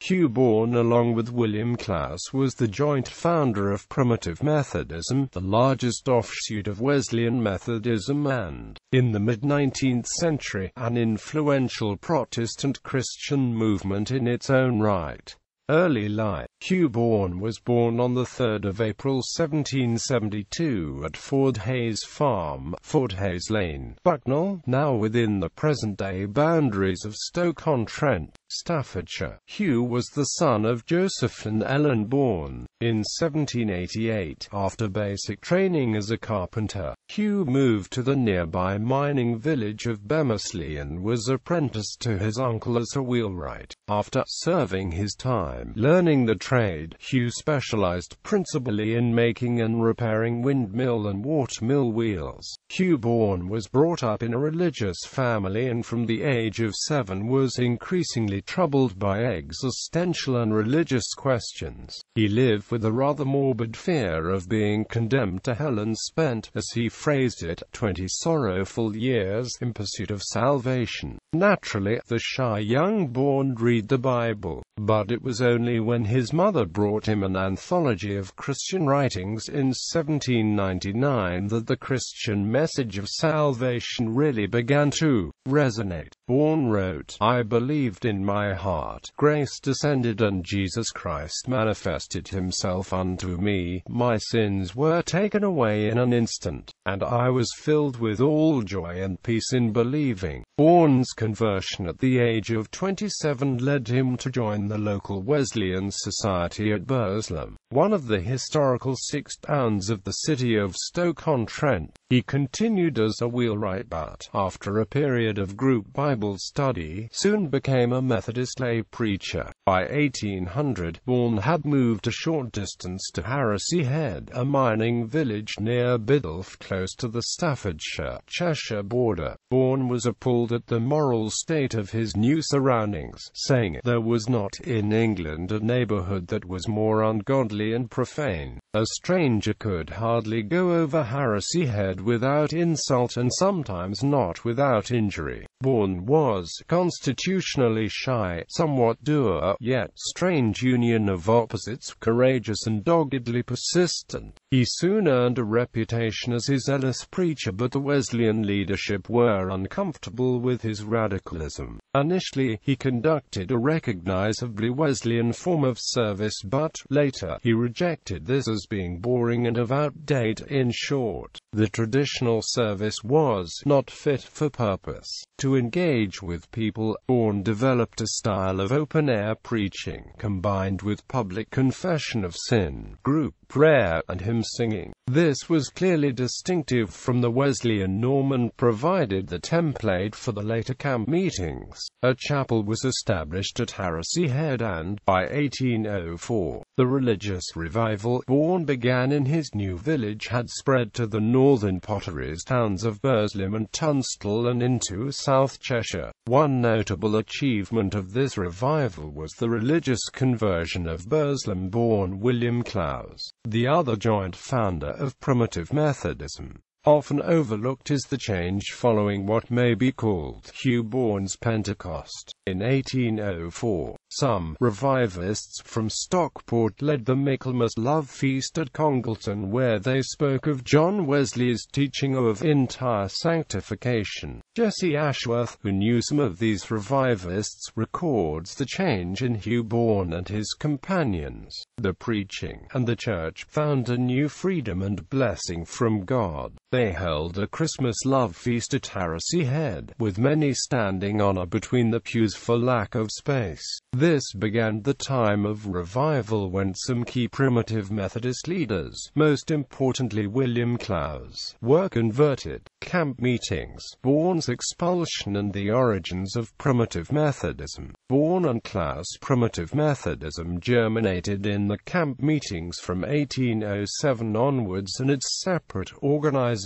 Hugh Bourne, along with William Clowes, was the joint founder of Primitive Methodism, the largest offshoot of Wesleyan Methodism and, in the mid-19th century, an influential Protestant Christian movement in its own right. Early life. Hugh Bourne was born on 3 April 1772 at Fordhays Farm, Fordhays Lane, Bucknell, now within the present-day boundaries of Stoke-on-Trent, Staffordshire. Hugh was the son of Joseph and Ellen Bourne. In 1788, after basic training as a carpenter, Hugh moved to the nearby mining village of Bemersley and was apprenticed to his uncle as a wheelwright. After serving his time learning the trade, Hugh specialized principally in making and repairing windmill and watermill wheels. Hugh Bourne was brought up in a religious family and from the age of 7 was increasingly troubled by existential and religious questions. He lived with a rather morbid fear of being condemned to hell and spent, as he phrased it, 20 sorrowful years in pursuit of salvation. Naturally, the shy young Bourne read the Bible, but it was only when his mother brought him an anthology of Christian writings in 1799 that the Christian message of salvation really began to resonate. Bourne wrote, "I believed in my heart, grace descended and Jesus Christ manifested himself unto me, my sins were taken away in an instant, and I was filled with all joy and peace in believing." Bourne's conversion at the age of 27 led him to join the local Wesleyan Society at Burslem, one of the historical 6 towns of the city of Stoke-on-Trent. He continued as a wheelwright but, after a period of group Bible study, soon became a Methodist lay preacher. By 1800, Bourne had moved a short distance to Harrisey Head, a mining village near Biddulph close to the Staffordshire-Cheshire border. Bourne was appalled at the moral state of his new surroundings, saying there was not in England a neighborhood that was more ungodly and profane. A stranger could hardly go over Harrisey Head without insult and sometimes not without injury. Bourne was constitutionally shy, somewhat dour, yet strange union of opposites, courageous and doggedly persistent. He soon earned a reputation as a zealous preacher, but the Wesleyan leadership were uncomfortable with his radicalism. Initially, he conducted a recognizably Wesleyan form of service, but, later, he rejected this as being boring and of outdate. In short, the traditional service was not fit for purpose. To engage with people, Bourne developed a style of open-air preaching, combined with public confession of sin, group prayer, and hymn singing. This was clearly distinctive from the Wesleyan norm and provided the template for the later camp meetings. A chapel was established at Harrisey Head and, by 1804, the religious revival Bourne began in his new village had spread to the northern potteries towns of Burslem and Tunstall and into South Cheshire. One notable achievement of this revival was the religious conversion of Burslem-born William Clowes, the other joint founder of Primitive Methodism. Often overlooked is the change following what may be called Hugh Bourne's Pentecost. In 1804, some revivalists from Stockport led the Michaelmas Love Feast at Congleton, where they spoke of John Wesley's teaching of entire sanctification. Jesse Ashworth, who knew some of these revivalists, records the change in Hugh Bourne and his companions. The preaching and the church found a new freedom and blessing from God. They held a Christmas love feast at Harrisey Head, with many standing on between the pews for lack of space. This began the time of revival when some key Primitive Methodist leaders, most importantly William Clowes, were converted. Camp meetings, Bourne's expulsion and the origins of Primitive Methodism. Bourne and Clowes' Primitive Methodism germinated in the camp meetings from 1807 onwards, and its separate organizational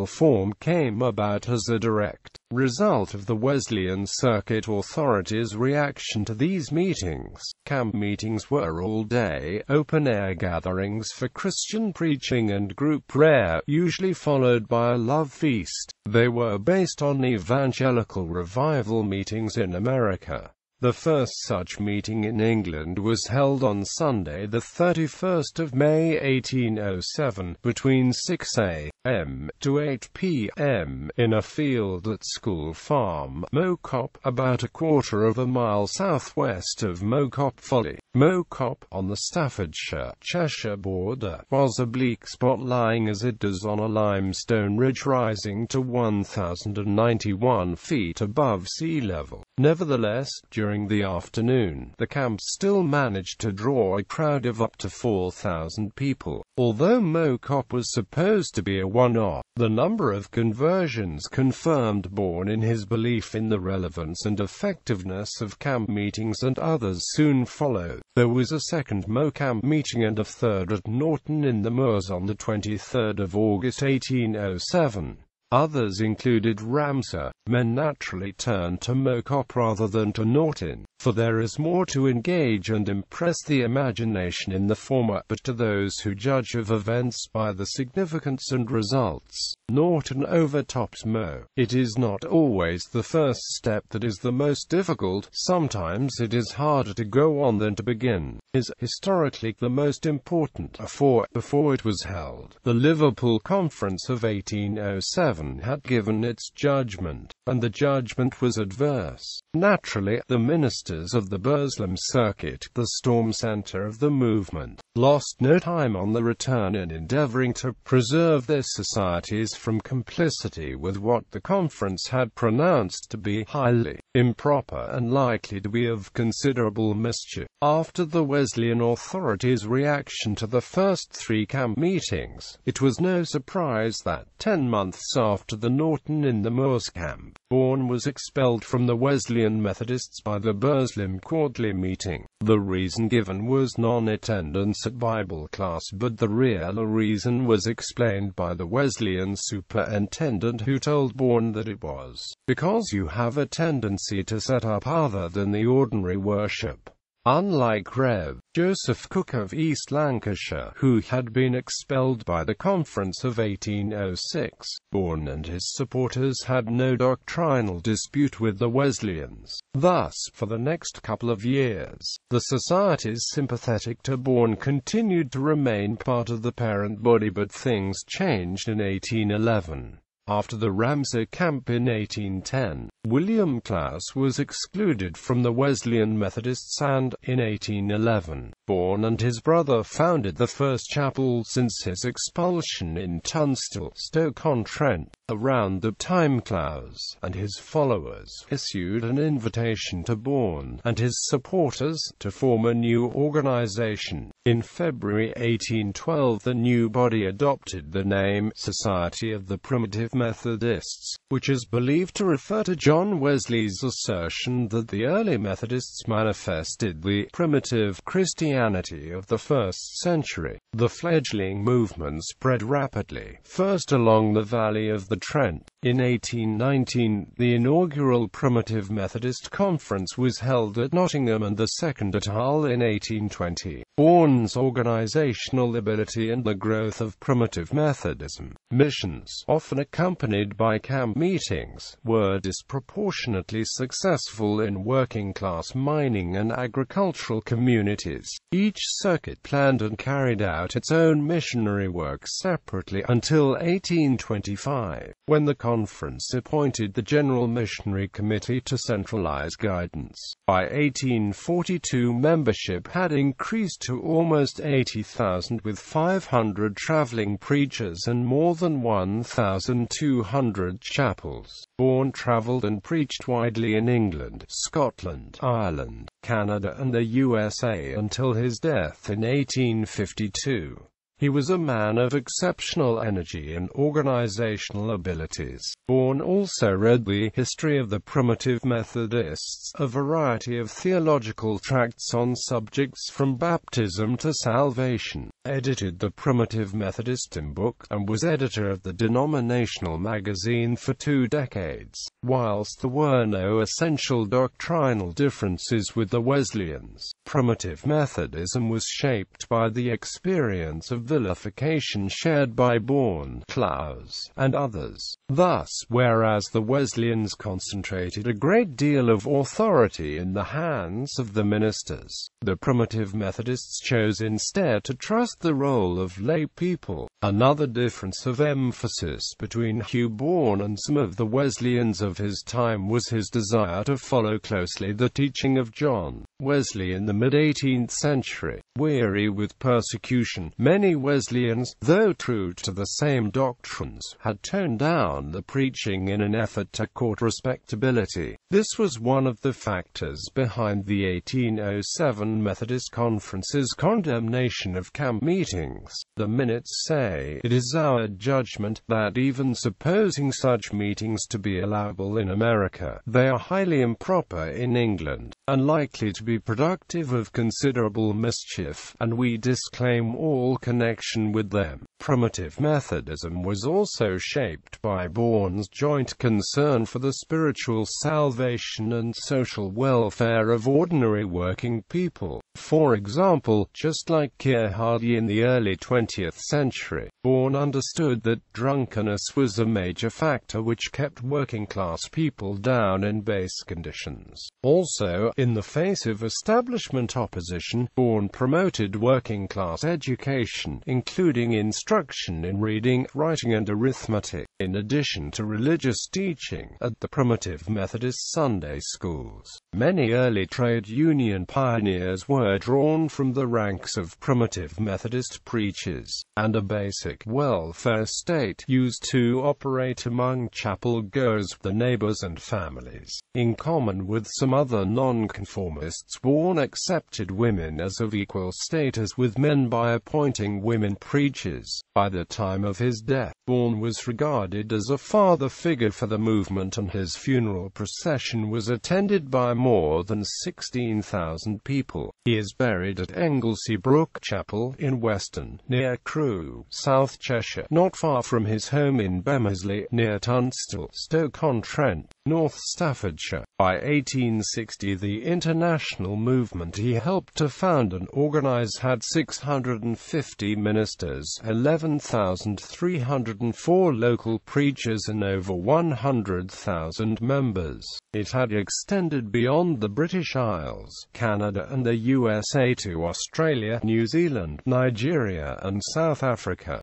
form came about as a direct result of the Wesleyan Circuit Authority's reaction to these meetings. Camp meetings were all-day, open-air gatherings for Christian preaching and group prayer, usually followed by a love feast. They were based on evangelical revival meetings in America. The first such meeting in England was held on Sunday, the 31st of May 1807, between 6 a.m. to 8 p.m., in a field at School Farm, Mocop, about a quarter of a mile southwest of Mocop Folly. Mocop, on the Staffordshire-Cheshire border, was a bleak spot lying as it does on a limestone ridge rising to 1,091 feet above sea level. Nevertheless, during the afternoon, the camp still managed to draw a crowd of up to 4,000 people. Although Mocop was supposed to be a one-off, the number of conversions confirmed Bourne in his belief in the relevance and effectiveness of camp meetings, and others soon followed. There was a second Mocamp meeting and a third at Norton in the Moors on the 23rd of August 1807. Others included Ramsar. Men naturally turned to Mocop rather than to Norton, for there is more to engage and impress the imagination in the former, but to those who judge of events by the significance and results, Norton overtops Mo. It is not always the first step that is the most difficult. Sometimes it is harder to go on than to begin. Is historically the most important, for, before it was held, the Liverpool Conference of 1807 had given its judgment, and the judgment was adverse. Naturally, the ministers of the Burslem Circuit, the storm centre of the movement, lost no time on the return in endeavouring to preserve their societies from complicity with what the conference had pronounced to be highly improper and likely to be of considerable mischief. After the Wesleyan authorities' reaction to the first three camp meetings, it was no surprise that, 10 months after the Norton in the Moors camp, Bourne was expelled from the Wesleyan Methodists by the Burslem Quarterly meeting. The reason given was non-attendance at Bible class, but the real reason was explained by the Wesleyan superintendent, who told Bourne that it was because you have a tendency to set up other than the ordinary worship. Unlike Rev. Joseph Cook of East Lancashire, who had been expelled by the Conference of 1806, Bourne and his supporters had no doctrinal dispute with the Wesleyans. Thus, for the next couple of years, the societies sympathetic to Bourne continued to remain part of the parent body, but things changed in 1811. After the Ramsar camp in 1810, William Clowes was excluded from the Wesleyan Methodists, and, in 1811, Bourne and his brother founded the first chapel since his expulsion in Tunstall, Stoke-on-Trent. Around the time, Clowes and his followers issued an invitation to Bourne and his supporters to form a new organization. In February 1812, the new body adopted the name Society of the Primitive Methodists, which is believed to refer to John Wesley's assertion that the early Methodists manifested the primitive Christianity of the first century. The fledgling movement spread rapidly, first along the valley of the Trent. In 1819, the inaugural Primitive Methodist Conference was held at Nottingham, and the second at Hull in 1820. Bourne's organizational ability and the growth of Primitive Methodism missions, often accompanied by camp meetings, were disproportionately successful in working-class mining and agricultural communities. Each circuit planned and carried out its own missionary work separately until 1825, when the conference appointed the General Missionary Committee to centralize guidance. By 1842, membership had increased to almost 80,000, with 500 traveling preachers and more than 1,200 chapels. Bourne traveled and preached widely in England, Scotland, Ireland, Canada, and the USA until his death in 1852. He was a man of exceptional energy and organizational abilities. Bourne also read the History of the Primitive Methodists, a variety of theological tracts on subjects from baptism to salvation. edited the Primitive Methodism book, and was editor of the denominational magazine for 2 decades. Whilst there were no essential doctrinal differences with the Wesleyans, Primitive Methodism was shaped by the experience of vilification shared by Bourne, Clowes, and others. Thus, whereas the Wesleyans concentrated a great deal of authority in the hands of the ministers, the Primitive Methodists chose instead to trust the role of lay people. Another difference of emphasis between Hugh Bourne and some of the Wesleyans of his time was his desire to follow closely the teaching of John Wesley in the mid-18th century. Weary with persecution, many Wesleyans, though true to the same doctrines, had toned down the preaching in an effort to court respectability. This was one of the factors behind the 1807 Methodist Conference's condemnation of camp meetings. The minutes say, "It is our judgment that even supposing such meetings to be allowable in America, they are highly improper in England, and likely to be productive of considerable mischief, and we disclaim all connection with them." Primitive Methodism was also shaped by Bourne's joint concern for the spiritual salvation and social welfare of ordinary working people. For example, just like Keir Hardie in the early 20th century, Bourne understood that drunkenness was a major factor which kept working-class people down in base conditions. Also, in the face of establishment opposition, Bourne promoted working-class education, including instruction in reading, writing and arithmetic, in addition to religious teaching, at the Primitive Methodist Sunday schools. Many early trade union pioneers were drawn from the ranks of Primitive Methodist preachers, and a basic welfare state used to operate among chapel-goers, the neighbors and families. In common with some other nonconformists, Bourne accepted women as of equal status with men by appointing women preachers. By the time of his death, Bourne was regarded as a father figure for the movement, and his funeral procession was attended by more than 16,000 people. He is buried at Anglesey Brook Chapel in Weston, near Crewe, South Cheshire, not far from his home in Bemersley, near Tunstall, Stoke-on-Trent, North Staffordshire. By 1860, the international movement he helped to found and organize had 650 ministers, 11,304 local preachers and over 100,000 members. It had extended beyond the British Isles, Canada and the USA to Australia, New Zealand, Nigeria and South Africa.